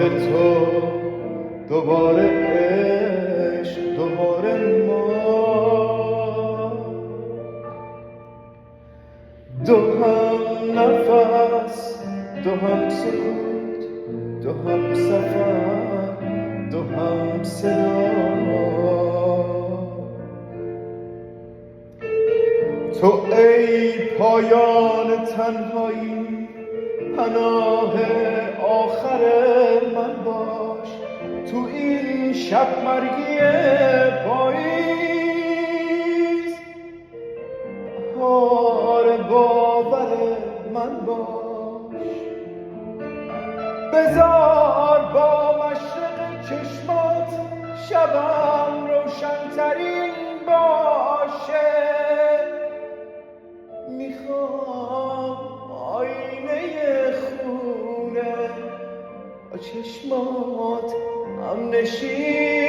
دوباره تو، دوباره عشق، دوباره ما، دو هم نفس، دو هم سکوت، دو هم سفر، دو هم صدا. تو ای پایان تنهایی، پناه آخر من باش تو این شب مرگی پاییز. بهار باور من باش، بذار با مشرق چشمات شبم روشن‌ترین باشه. میخوام آینه خونه با چشمات هم نشین